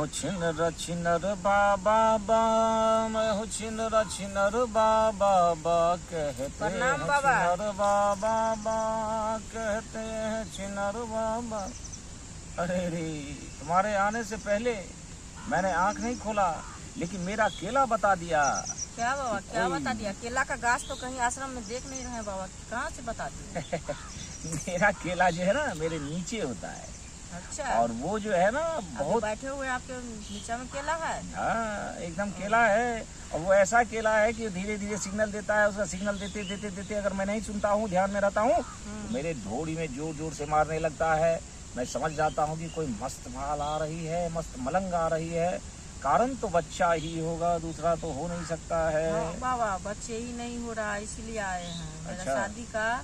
हूँ छिनर छिनर बाबा बा, मैं हूँ छिनर छिनर बाबा बा, कहते हैं छिनर बाबा बा, कहते हैं छिनर बाबा। अरे रे, तुम्हारे आने से पहले मैंने आंख नहीं खोला, लेकिन मेरा केला बता दिया। क्या बाबा, क्या बता दिया? केला का गाछ तो कहीं आश्रम में देख नहीं रहे बाबा, कहाँ से बता दिए? मेरा केला जो है ना मेरे नीचे होता है। अच्छा। और वो जो है ना बहुत बैठे हुए आपके नीचे में केला है। हाँ, एकदम केला है। और वो ऐसा केला है कि धीरे धीरे सिग्नल देता है। उसका सिग्नल देते देते देते अगर मैं नहीं सुनता हूँ, ध्यान में रहता हूँ, तो मेरे ढोड़ी में जोर जोर से मारने लगता है। मैं समझ जाता हूँ कि कोई मस्त माल आ रही है, मस्त मलंग आ रही है। कारण तो बच्चा ही होगा, दूसरा तो हो नहीं सकता है। बाबा बच्चे ही नहीं हो रहा, इसीलिए आए हैं। मेरा शादी का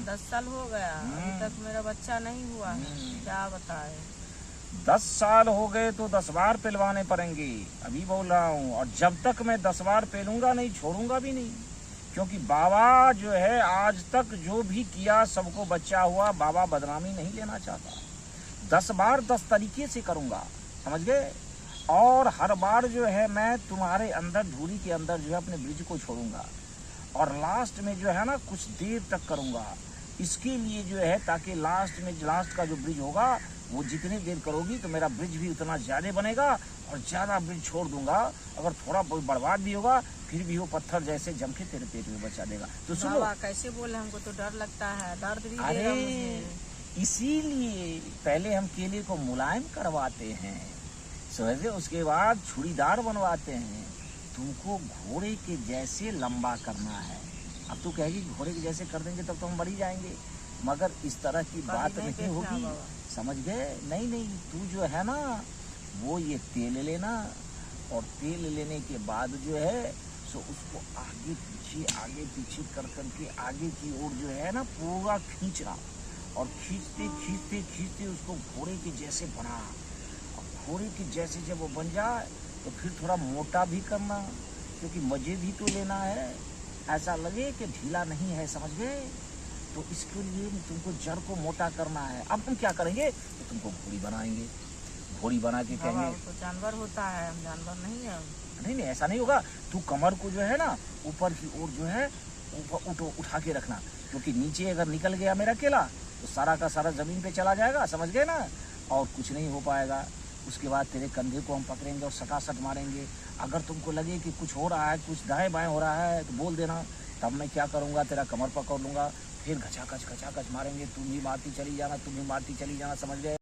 10 साल हो गया, अभी तक मेरा बच्चा नहीं हुआ है। क्या बताए? 10 साल हो गए तो 10 बार पिलवाने पड़ेंगे, अभी बोल रहा हूँ। और जब तक मैं 10 बार पिलूंगा नहीं, छोड़ूंगा भी नहीं। क्योंकि बाबा जो है आज तक जो भी किया सबको बच्चा हुआ। बाबा बदनामी नहीं लेना चाहता। 10 बार 10 तरीके से करूंगा, समझ गए? और हर बार जो है मैं तुम्हारे अंदर धूरी के अंदर जो है अपने ब्रिज को छोड़ूंगा। और लास्ट में जो है ना कुछ देर तक करूंगा, इसके लिए जो है ताकि लास्ट का जो ब्रिज होगा वो जितनी देर करोगी तो मेरा ब्रिज भी उतना ज्यादा बनेगा। और ज्यादा ब्रिज छोड़ दूंगा, अगर थोड़ा बहुत बर्बाद भी होगा फिर भी वो पत्थर जैसे जम के तेरे पेट में बचा देगा। तो सुनो, कैसे बोले, हमको तो डर लगता है, दर्द भी। अरे इसीलिए पहले हम केले को मुलायम करवाते हैं, समझे? उसके बाद छुरीदार बनवाते हैं। तुमको घोड़े के जैसे लंबा करना है। अब तू कहेगी घोड़े के जैसे कर देंगे तब तो हम बढ़ ही जाएंगे, मगर इस तरह की बात नहीं होगी, समझ गए? नहीं, तू जो है ना वो ये तेल लेना, और तेल लेने के बाद जो है सो उसको आगे पीछे कर करके आगे की ओर जो है ना पूरा खींचना। और खींचते उसको घोड़े के जैसे बना। और घोड़े के जैसे जब वो बन जाए तो फिर थोड़ा मोटा भी करना, क्योंकि मजे भी तो लेना है, ऐसा लगे कि ढीला नहीं है, समझ गए? तो इसके लिए तुमको जड़ को मोटा करना है। अब तुम क्या करेंगे? तो तुमको घोड़ी बनाएंगे। घोड़ी बना के कहेंगे तो जानवर होता है, हम जानवर नहीं है। नहीं, ऐसा नहीं होगा। तू कमर को जो है ना ऊपर की ओर जो है उठा के रखना, क्योंकि नीचे अगर निकल गया मेरा केला तो सारा का सारा जमीन पे चला जाएगा, समझ गए ना? और कुछ नहीं हो पाएगा। उसके बाद तेरे कंधे को हम पकड़ेंगे और सटासट मारेंगे। अगर तुमको लगे कि कुछ हो रहा है, कुछ दाएं बाएं हो रहा है, तो बोल देना, तब मैं क्या करूँगा, तेरा कमर पकड़ लूँगा, फिर घचाकच मारेंगे। तुम भी मारती चली जाना, समझ गए?